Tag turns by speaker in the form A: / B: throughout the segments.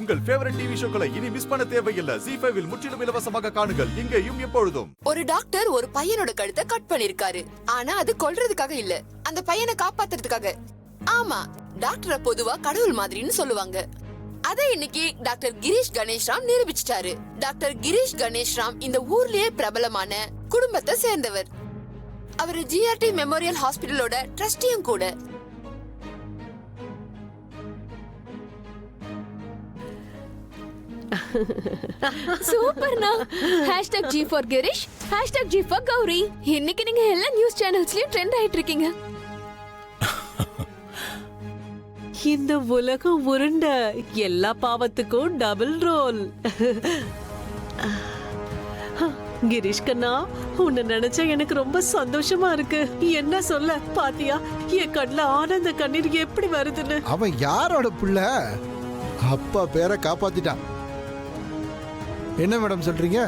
A: உங்கள் favourite TV ஷோக்களை இனி miss பண்ண தேவையில்லை. ZEE5 இல் முற்றிலும் இலவசமாக காணுங்கள். இங்கேயும் எப்பொழுதும்.
B: ஒரு டாக்டர் ஒரு பையனோட கழுத்தை கட் பண்ணிருக்காரு. ஆனா அது கொல்றதுக்காக இல்ல, அந்த பையனை காப்பாத்துறதுக்காக. ஆமா, டாக்டரை பொதுவா கடவுள் மாதிரின்னு சொல்லுவாங்க. அதை இன்னைக்கு டாக்டர் கிரீஷ் கணேஷ்ராம் நிரூபிச்சிட்டாரு. டாக்டர் கிரீஷ் கணேஷ்ராம் இந்த ஊர்லயே பிரபலமான குடும்பத்தை சேர்ந்தவர். அவர் GRT மெமோரியல் ஹாஸ்பிடலோட ட்ரஸ்டியும் கூட.
C: சூப்பர்னா. #G for Girish, #G for Gauri. இன்னைக்கு நீங்க எல்லா நியூஸ் சேனல்ஸ்லயும் ட்ரெண்ட் ஆயிட்டு இருக்கீங்க.
D: இந்த உலகம் உருண்ட, எல்லா பாவத்துக்கும் டபுள் ரோல். கிரீஷ் கண்ணா, உன்னை நினைச்சா எனக்கு ரொம்ப சந்தோஷமா இருக்கு. என்ன சொல்ல பாத்தியா, என் கண்ணுல ஆனந்த கண்ணீர் எப்படி வருதுன்னு.
E: அவன் யாரோட புள்ள? அப்பா பேரை காப்பாத்திட்டான். என்ன மேடம் சொல்றீங்க?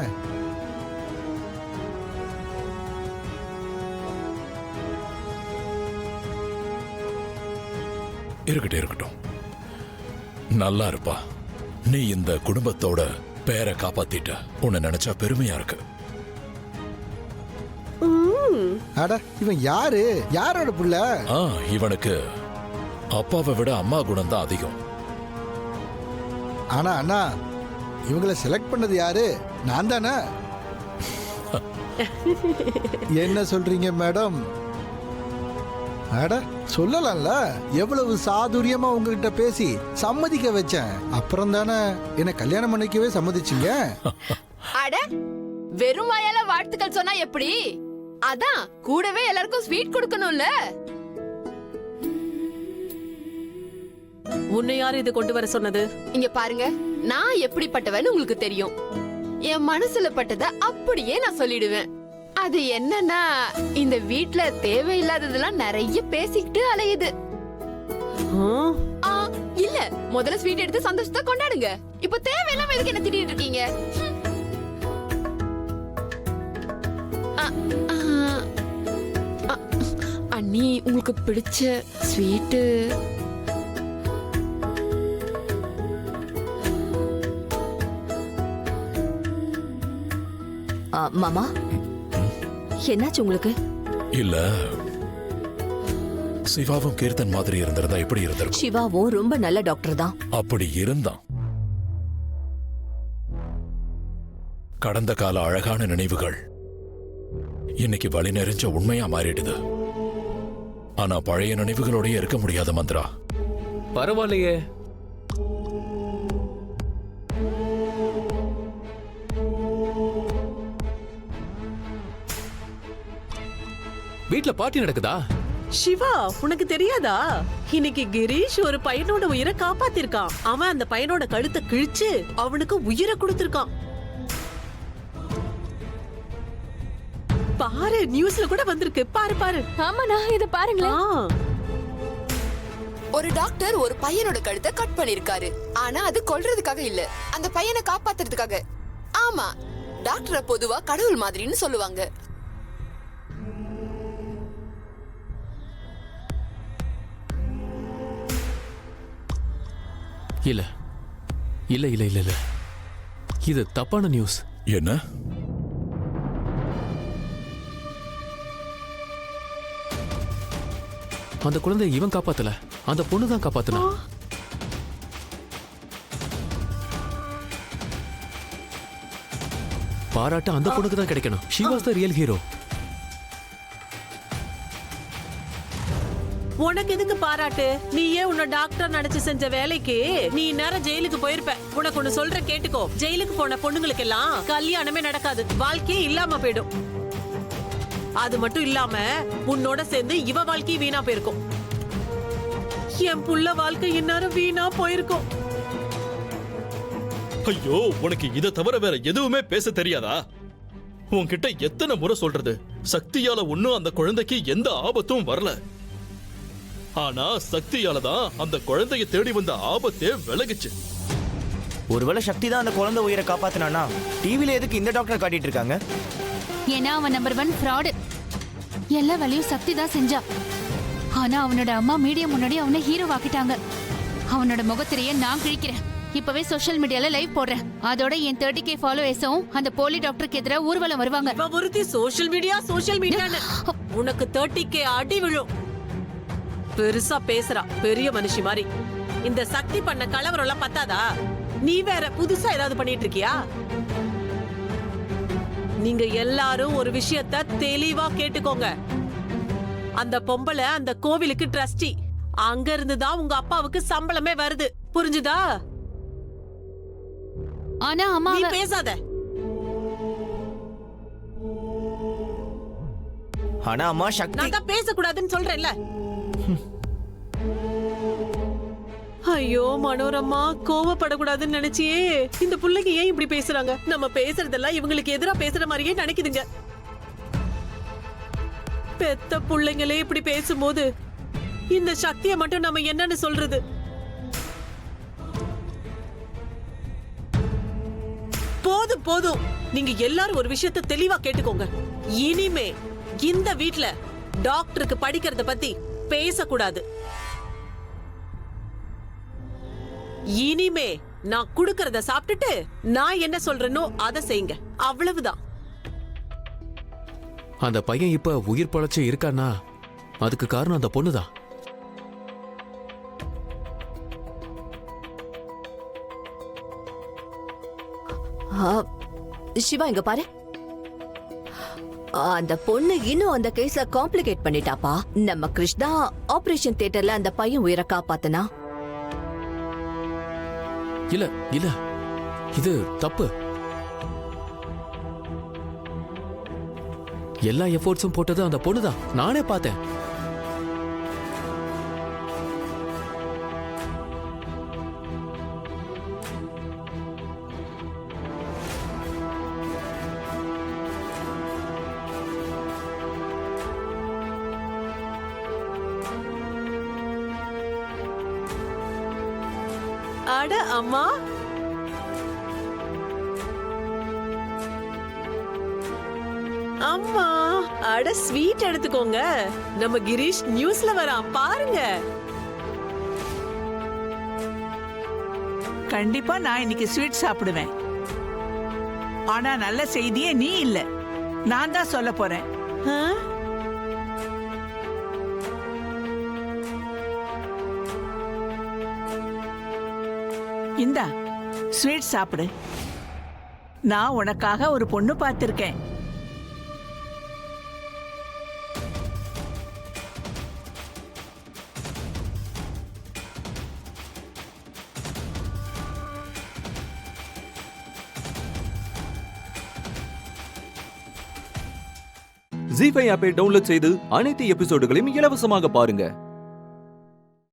F: இருக்கட்டும், நல்லா இருப்பா. நீ இந்த குடும்பத்தோட பேரை காப்பாத்திட்ட. உன்னை நினைச்சா பெருமையா இருக்கு.
E: அட, இவன் யாரு? யாரோட புள்ள?
F: இவனுக்கு அப்பாவை விட அம்மா குணம் தான் அதிகம்.
E: ஆனா அண்ணா, இவங்களை செலக்ட் பண்ணது யாரு? நான் தானே. என்ன சொல்றீங்க மேடம்? அட, சொல்லலாம்ல. எவ்வளவு சாதுரியமா உங்ககிட்ட பேசி சம்மதிக்க வச்சேன். அப்புறம் தானே என்ன கல்யாணம் பண்ணிக்கவே சம்மதிச்சீங்க.
B: அட, வெறும் வாயால வாழ்த்துக்கள் சொன்னா எப்படி? அதான் கூடவே எல்லாருக்கும் ஸ்வீட் கொடுக்கணும்ல.
D: உன்னை யாரு இது கொண்டு வர சொன்னது?
B: இங்க பாருங்க, நான் எப்படிப்பட்டவன்னு உங்களுக்கு தெரியும். என் மனசுல பட்டத அப்படியே நான் சொல்லிடுவேன். அது என்னன்னா, இந்த வீட்ல தேவையில்லாததெல்லாம் நிறைய பேசிக்கிட்டு அலையுது. இல்ல, முதல்ல ஸ்வீட் எடுத்து சந்தோஷத்தை கொண்டாடுங்க. இப்ப தேவையில்லாம எதுக்கு என்ன திட்டிட்டு இருக்கீங்க? அண்ணி, உங்களுக்கு பிடிச்ச ஸ்வீட்டு
C: மாமா, என்னாச்சு உங்களுக்கு?
F: இல்ல, சிவாவும் கீர்த்தன் மாதிரி இருந்திருந்தா எப்படி இருந்திருக்கும்?
C: சிவாவும் ரொம்ப நல்ல டாக்டர் தான்.
F: அப்படி இருந்தான். கடந்த கால அழகான நினைவுகள் இன்னைக்கு வழி நிறைஞ்ச உண்மையா மாறிடுது. ஆனா பழைய நினைவுகளோடய இருக்க முடியாத மந்த்ரா.
G: பரவாயில்லையே, வீட்ல பார்ட்டி நடக்குதா?
D: சிவா, உனக்கு தெரியாதா? இன்னைக்கு கிரீஷ் ஒரு பையனோட உயிரை காப்பாத்திருக்கான். அவன் அந்த பையனோட கழுத்தை கிழிச்சு அவனுக்கு உயிரை கொடுத்திருக்கான். பாரு, நியூஸ்ல கூட வந்திருக்கு. பாரு பாரு.
C: ஆமாண்ணா, இத பாருங்களேன்.
B: ஒரு டாக்டர் ஒரு பையனோட கழுத்தை கட் பண்ணிருக்காரு. ஆனா அது கொல்றதுக்காக இல்ல, அந்த பையனை காப்பாத்துறதுக்காக. ஆமா, டாக்டரை பொதுவா கடவுள் மாதிரின்னு சொல்லுவாங்க.
G: இல்ல இல்ல இல்ல இல்ல இல்ல, இது தப்பான நியூஸ்.
F: என்ன?
G: அந்த குழந்தை இவன் காப்பாத்தல, அந்த பொண்ணு தான் காப்பாத்தனா. பாராட்ட அந்த பொண்ணுக்கு தான் கிடைக்கணும். She was the real hero.
D: உனக்கு எதுக்கு பாராட்டு? நீயே உன்னை டாக்டர் நினைச்சு செஞ்ச வேலைக்கு நீ நேரம் ஜெயிலுக்கு போயிருப்ப. உனக்கு ஒண்ணு சொல்ற கேட்டுக்கோ. ஜெயிலுக்கு போன பொண்ணுங்களுக்கு எல்லாம் கல்யாணமே நடக்காது, வாழ்க்கையே இல்லாம போயிடும். அது மட்டும் இல்லாம உன்னோட சேர்ந்து இவ வாழ்க்கையும் வீணா போயிருக்கும். என் புள்ள வாழ்க்கை இந்நேரம் வீணா போயிருக்கும்.
H: ஐயோ, உனக்கு இதை தவிர வேற எதுவுமே பேச தெரியாதா? உன்கிட்ட எத்தனை முறை சொல்றது? சக்தியால ஒண்ணும் அந்த குழந்தைக்கு எந்த ஆபத்தும் வரல. ஆனா சக்தியால தான் அந்த குழந்தைய தேடி வந்த ஆபத்தே விலகுச்சு.
I: ஒருவேளை சக்தி தான் அந்த குழந்தை உயிரை காப்பாத்தினானா டிவில எதுக்கு இந்த டாக்டர் காட்டிட்டு இருக்காங்க?
C: ஏன்னா அவன் நம்பர் 1 ஃப்ராடு. எல்லா வேலையும் சக்தி தான் செஞ்சா. ஆனா அவனோட அம்மா மீடியா முன்னாடி அவனை ஹீரோ ஆக்கிட்டாங்க. அவனோட முகத்திரைய நான் கிழிக்கிறேன்.
J: இப்பவே சோஷியல் மீடியால லைவ் போடுறேன். அதோட என் 30K ஃபாலோவர்ஸும் அந்த போலி டாக்டருக்கு எதிராக ஊர்வலம் வருவாங்க.
D: இவ ஒருத்தி சோஷியல் மீடியான்னு உனக்கு 30K அடி விழும். பெருசா பேசுறா, பெரிய மனுஷி மாதிரி. இந்த சக்தி பண்ண கலவரம் எல்லாம் பத்தாதா? நீ வேற புதுசா ஏதாவது பண்ணிட்டு இருக்கியா? நீங்க எல்லாரும் ஒரு விஷயத்த தெளிவா கேட்டுக்கோங்க. அந்த பொம்பளை அந்த கோவிலுக்கு ட்ரஸ்டி. அங்க இருந்துதான் உங்க அப்பாவுக்கு சம்பளமே வருது. புரிஞ்சுதா?
J: ஆனா அம்மா
D: நீ பேசாத.
I: ஆனா அம்மா சக்தி
D: நான் தான் பேசக்கூடாதுன்னு சொல்றேன்ல. ஐயோ மனோரமா, கோவப்படக்கூடாதுன்னு நினைச்சியே இந்த புள்ளைங்க ஏன் இப்படி பேசுறாங்க? நம்ம பேசுறதெல்லாம் இவங்களுக்கு எதிரா பேசுற மாதிரியே நினைக்குதுங்க. பெத்த புள்ளைங்களே இப்படி பேசும்போது இந்த சக்தியை மட்டும் நம்ம என்னன்னு சொல்றது? போதும் போதும், நீங்க எல்லாரும் ஒரு விஷயத்தை தெளிவா கேட்டுக்கோங்க. இனிமே இந்த வீட்ல டாக்டருக்கு படிக்கிறத பத்தி பேசக்கூடாது. இனிமே நான் குடுக்கறத சாப்பிட்டுட்டு நான் என்ன சொல்றேனோ அதை செய்யுங்க. அவ்வளவுதான்.
G: அந்த பையன் இப்ப உயிர் பழச்சு இருக்கானா அதுக்கு காரணம் அந்த பொண்ணுதான்.
K: சிவா இங்க பாரு. அந்த பொண்ணு இன்னும் அந்த கேஸ காம்ப்ளிகேட் பண்ணிட்டாப்பா. நம்ம கிருஷ்ணா ஆபரேஷன் தியேட்டர்ல அந்த பையன் உயிரை காப்பாத்தனா.
G: இல்ல இல்ல, இது தப்பு. எல்லா எஃபோர்ட்ஸும் போட்டது அந்த பொண்ணுதான். நானே பார்த்தேன்.
D: அட அம்மா, அம்மா, அட ஸ்வீட் எடுத்துக்கோங்க. நம்ம கிரீஷ் நியூஸ்ல வரான் பாருங்க.
L: கண்டிப்பா நான் இன்னைக்கு ஸ்வீட் சாப்பிடுவேன். ஆனா நல்ல செய்தியே நீ இல்ல, நான் தான் சொல்ல போறேன். இந்தா ஸ்வீட் சாப்பிடு. நான் உனக்காக ஒரு பொண்ணு பார்த்திருக்கேன்.
M: ஜீ5 ஆப்பை டவுன்லோட் செய்து அனைத்து எபிசோடுகளையும் இலவசமாக பாருங்க.